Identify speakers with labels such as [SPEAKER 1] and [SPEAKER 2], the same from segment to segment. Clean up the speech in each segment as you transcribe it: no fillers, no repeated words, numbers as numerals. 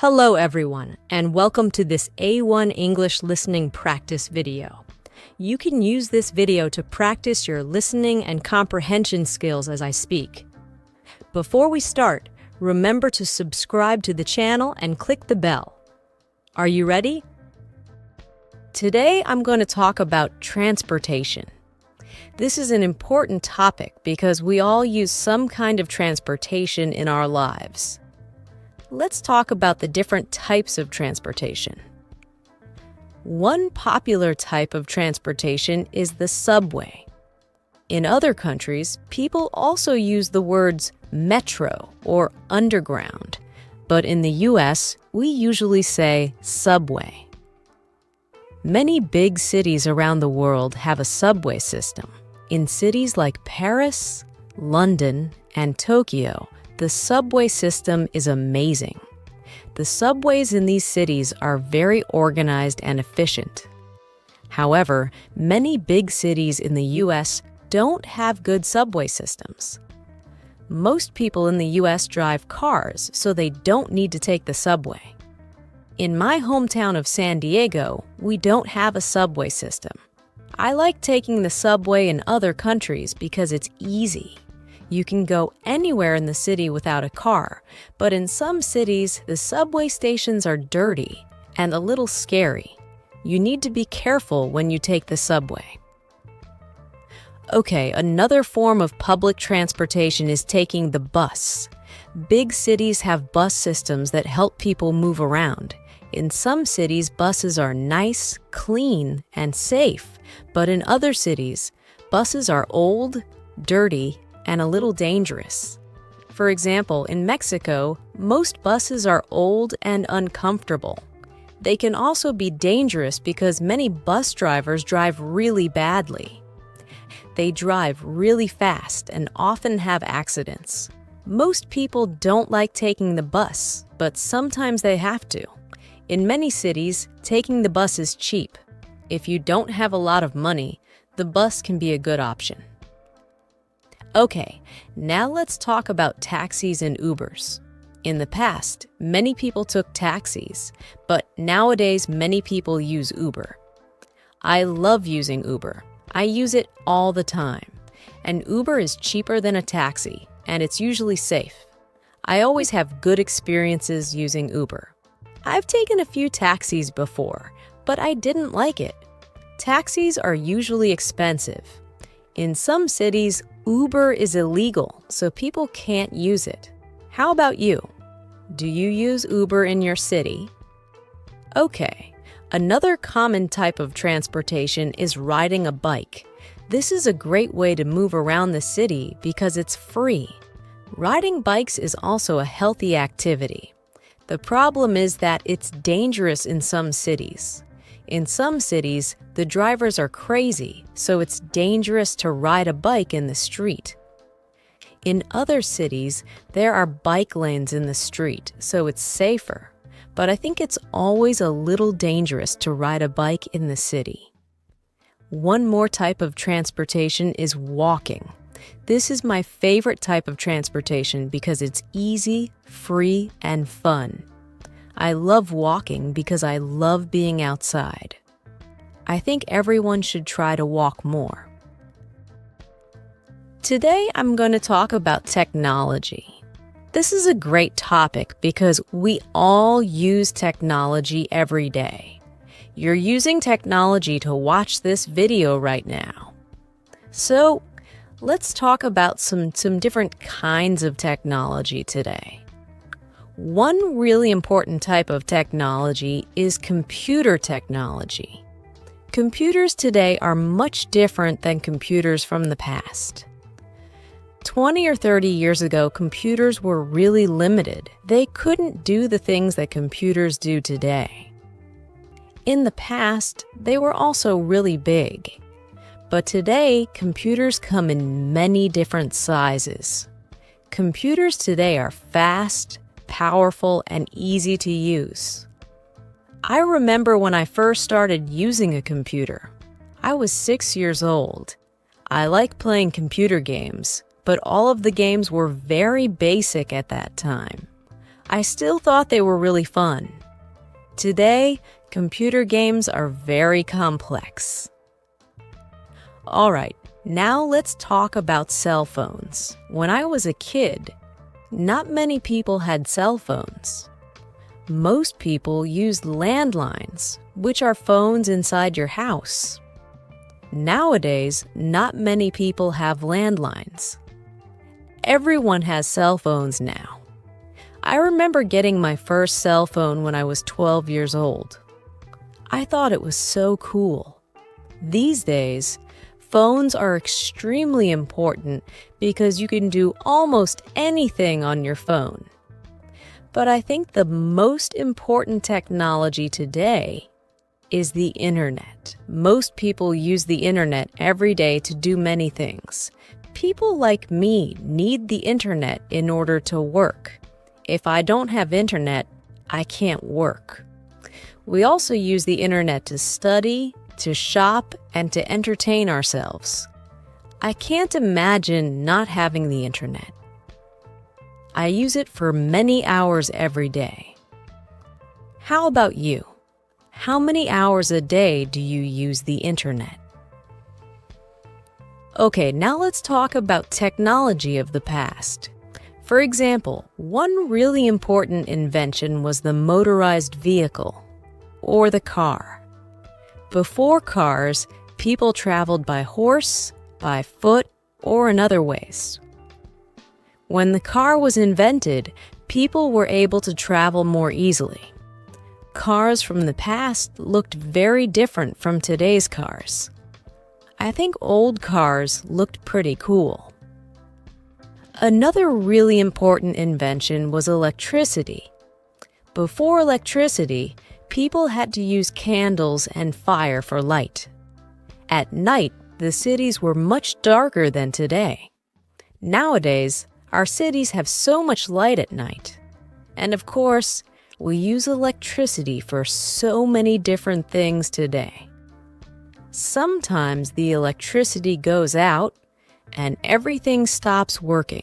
[SPEAKER 1] Hello everyone, and welcome to this A1 English listening practice video. You can use this video to practice your listening and comprehension skills as I speak. Before we start, remember to subscribe to the channel and click the bell. Are you ready? Today I'm going to talk about transportation. This is an important topic because we all use some kind of transportation in our lives. Let's talk about the different types of transportation. One popular type of transportation is the subway. In other countries, people also use the words metro or underground, but in the US, we usually say subway. Many big cities around the world have a subway system. In cities like Paris, London, and Tokyo, the subway system is amazing. The subways in these cities are very organized and efficient. However, many big cities in the US don't have good subway systems. Most people in the US drive cars, so they don't need to take the subway. In my hometown of San Diego, we don't have a subway system. I like taking the subway in other countries because it's easy. You can go anywhere in the city without a car, but in some cities, the subway stations are dirty and a little scary. You need to be careful when you take the subway. Okay, another form of public transportation is taking the bus. Big cities have bus systems that help people move around. In some cities, buses are nice, clean, and safe, but in other cities, buses are old, dirty, and a little dangerous. For example, in Mexico, most buses are old and uncomfortable. They can also be dangerous because many bus drivers drive really badly. They drive really fast and often have accidents. Most people don't like taking the bus, but sometimes they have to. In many cities, taking the bus is cheap. If you don't have a lot of money, the bus can be a good option. Okay, now let's talk about taxis and Ubers. In the past, many people took taxis, but nowadays many people use Uber. I love using Uber. I use it all the time. And Uber is cheaper than a taxi, and it's usually safe. I always have good experiences using Uber. I've taken a few taxis before, but I didn't like it. Taxis are usually expensive. In some cities, Uber is illegal, so people can't use it. How about you? Do you use Uber in your city? Okay, another common type of transportation is riding a bike. This is a great way to move around the city because it's free. Riding bikes is also a healthy activity. The problem is that it's dangerous in some cities. In some cities, the drivers are crazy, so it's dangerous to ride a bike in the street. In other cities, there are bike lanes in the street, so it's safer. But I think it's always a little dangerous to ride a bike in the city. One more type of transportation is walking. This is my favorite type of transportation because it's easy, free, and fun. I love walking because I love being outside. I think everyone should try to walk more. Today, I'm going to talk about technology. This is a great topic because we all use technology every day. You're using technology to watch this video right now. So, let's talk about some different kinds of technology today. One really important type of technology is computer technology. Computers today are much different than computers from the past. 20 or 30 years ago, computers were really limited. They couldn't do the things that computers do today. In the past, they were also really big. But today, computers come in many different sizes. Computers today are fast, powerful, and easy to use. I remember when I first started using a computer. I was 6 years old. I like playing computer games, but all of the games were very basic at that time. I still thought they were really fun. Today, computer games are very complex. All right, now let's talk about cell phones. When I was a kid, not many people had cell phones. Most people used landlines, which are phones inside your house. Nowadays, not many people have landlines. Everyone has cell phones now. I remember getting my first cell phone when I was 12 years old. I thought it was so cool. These days, phones are extremely important because you can do almost anything on your phone. But I think the most important technology today is the internet. Most people use the internet every day to do many things. People like me need the internet in order to work. If I don't have internet, I can't work. We also use the internet to study, to shop, and to entertain ourselves. I can't imagine not having the internet. I use it for many hours every day. How about you? How many hours a day do you use the internet? Okay, now let's talk about technology of the past. For example, one really important invention was the motorized vehicle, or the car. Before cars, people traveled by horse, by foot, or in other ways. When the car was invented, people were able to travel more easily. Cars from the past looked very different from today's cars. I think old cars looked pretty cool. Another really important invention was electricity. Before electricity, people had to use candles and fire for light. At night, the cities were much darker than today. Nowadays, our cities have so much light at night. And of course, we use electricity for so many different things today. Sometimes the electricity goes out and everything stops working.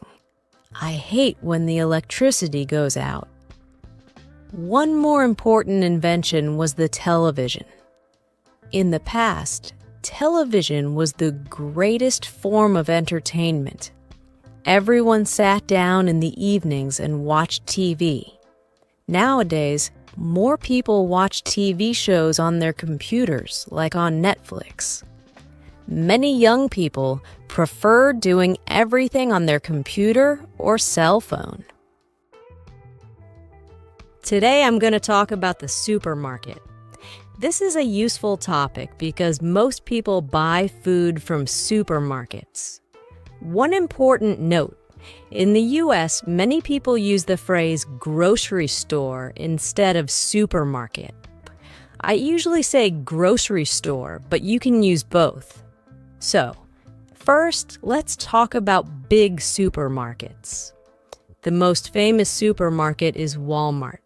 [SPEAKER 1] I hate when the electricity goes out. One more important invention was the television. In the past, television was the greatest form of entertainment. Everyone sat down in the evenings and watched TV. Nowadays, more people watch TV shows on their computers, like on Netflix. Many young people prefer doing everything on their computer or cell phone. Today, I'm going to talk about the supermarket. This is a useful topic because most people buy food from supermarkets. One important note: in the US, many people use the phrase grocery store instead of supermarket. I usually say grocery store, but you can use both. So, first, let's talk about big supermarkets. The most famous supermarket is Walmart.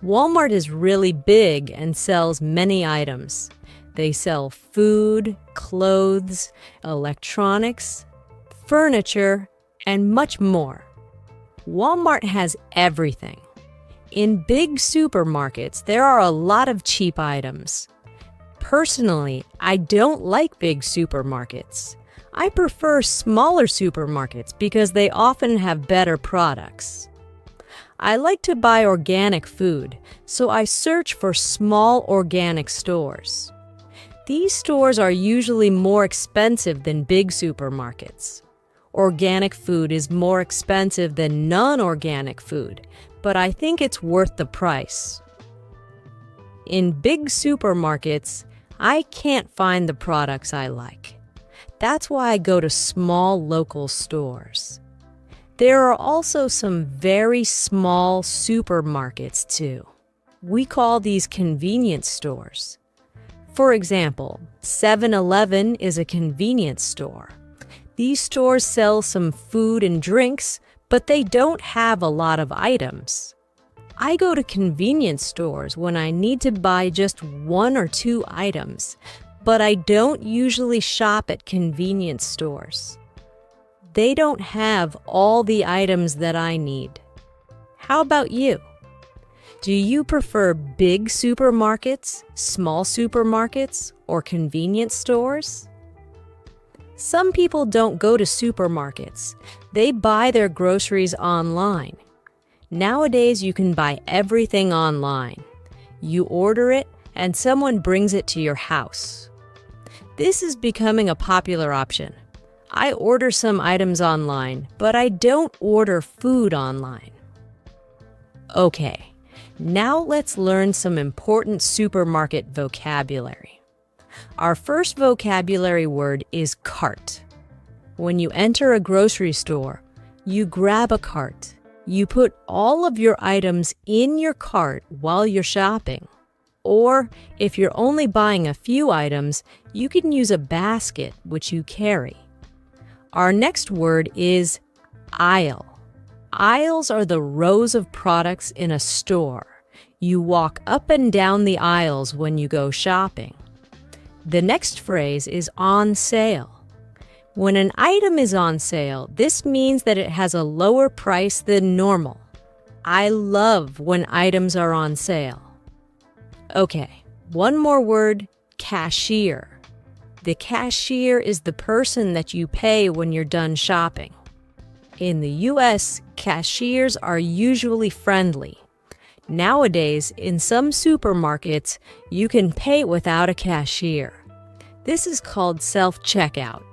[SPEAKER 1] Walmart is really big and sells many items. They sell food, clothes, electronics, furniture, and much more. Walmart has everything. In big supermarkets, there are a lot of cheap items. Personally, I don't like big supermarkets. I prefer smaller supermarkets because they often have better products. I like to buy organic food, so I search for small organic stores. These stores are usually more expensive than big supermarkets. Organic food is more expensive than non-organic food, but I think it's worth the price. In big supermarkets, I can't find the products I like. That's why I go to small local stores. There are also some very small supermarkets too. We call these convenience stores. For example, 7-Eleven is a convenience store. These stores sell some food and drinks, but they don't have a lot of items. I go to convenience stores when I need to buy just 1 or 2 items, but I don't usually shop at convenience stores. They don't have all the items that I need. How about you? Do you prefer big supermarkets, small supermarkets, or convenience stores? Some people don't go to supermarkets. They buy their groceries online. Nowadays, you can buy everything online. You order it, and someone brings it to your house. This is becoming a popular option. I order some items online, but I don't order food online. Okay, now let's learn some important supermarket vocabulary. Our first vocabulary word is cart. When you enter a grocery store, you grab a cart. You put all of your items in your cart while you're shopping. Or if you're only buying a few items, you can use a basket which you carry. Our next word is aisle. Aisles are the rows of products in a store. You walk up and down the aisles when you go shopping. The next phrase is on sale. When an item is on sale, this means that it has a lower price than normal. I love when items are on sale. Okay, one more word, cashier. The cashier is the person that you pay when you're done shopping. In the US, cashiers are usually friendly. Nowadays, in some supermarkets, you can pay without a cashier. This is called self-checkout.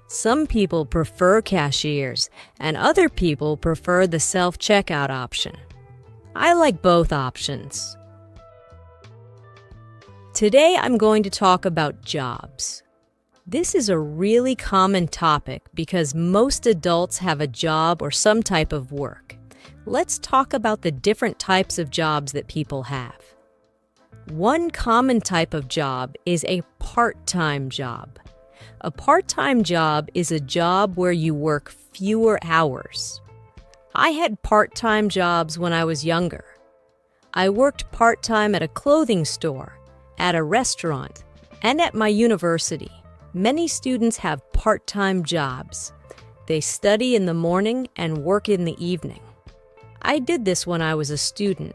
[SPEAKER 1] Some people prefer cashiers, and other people prefer the self-checkout option. I like both options. Today, I'm going to talk about jobs. This is a really common topic because most adults have a job or some type of work. Let's talk about the different types of jobs that people have. One common type of job is a part-time job. A part-time job is a job where you work fewer hours. I had part-time jobs when I was younger. I worked part-time at a clothing store, at a restaurant, and at my university. Many students have part-time jobs. They study in the morning and work in the evening. I did this when I was a student.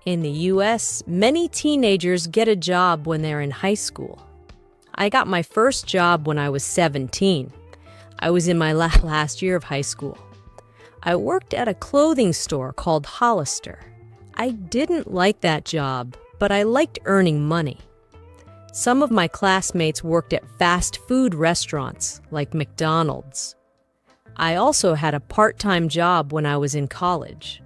[SPEAKER 1] In the US, many teenagers get a job when they're in high school. I got my first job when I was 17. I was in my last year of high school. I worked at a clothing store called Hollister. I didn't like that job, but I liked earning money. Some of my classmates worked at fast food restaurants like McDonald's. I also had a part-time job when I was in college.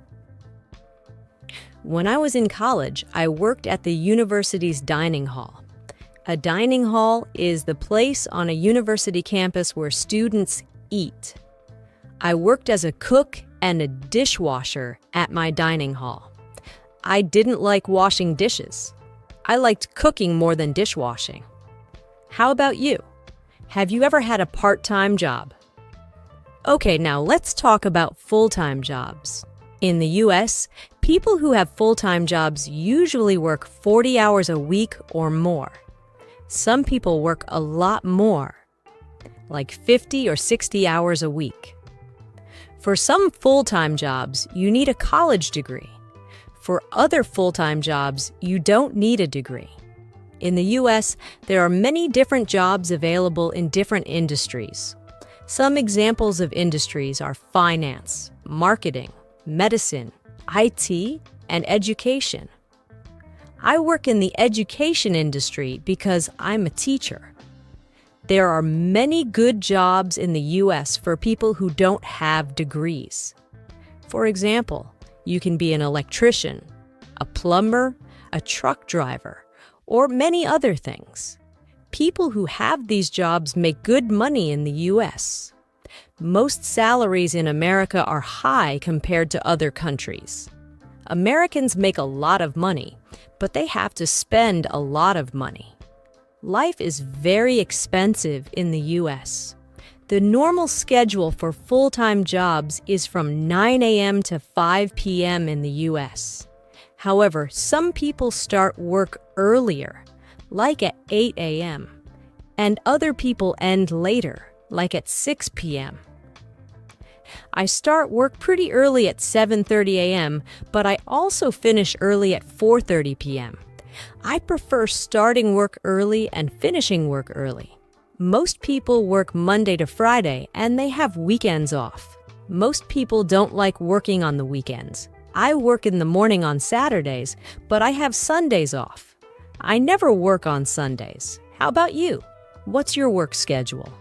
[SPEAKER 1] When I was in college, I worked at the university's dining hall. A dining hall is the place on a university campus where students eat. I worked as a cook and a dishwasher at my dining hall. I didn't like washing dishes. I liked cooking more than dishwashing. How about you? Have you ever had a part-time job? Okay, now let's talk about full-time jobs. In the US, people who have full-time jobs usually work 40 hours a week or more. Some people work a lot more, like 50 or 60 hours a week. For some full-time jobs, you need a college degree. For other full-time jobs, you don't need a degree. In the US, there are many different jobs available in different industries. Some examples of industries are finance, marketing, medicine, IT, and education. I work in the education industry because I'm a teacher. There are many good jobs in the US for people who don't have degrees. For example, you can be an electrician, a plumber, a truck driver, or many other things. People who have these jobs make good money in the US. Most salaries in America are high compared to other countries. Americans make a lot of money, but they have to spend a lot of money. Life is very expensive in the US. The normal schedule for full-time jobs is from 9 a.m. to 5 p.m. in the US. However, some people start work earlier, like at 8 a.m., and other people end later, like at 6 p.m. I start work pretty early at 7:30 a.m., but I also finish early at 4:30 p.m. I prefer starting work early and finishing work early. Most people work Monday to Friday and they have weekends off. Most people don't like working on the weekends. I work in the morning on Saturdays, but I have Sundays off. I never work on Sundays. How about you? What's your work schedule?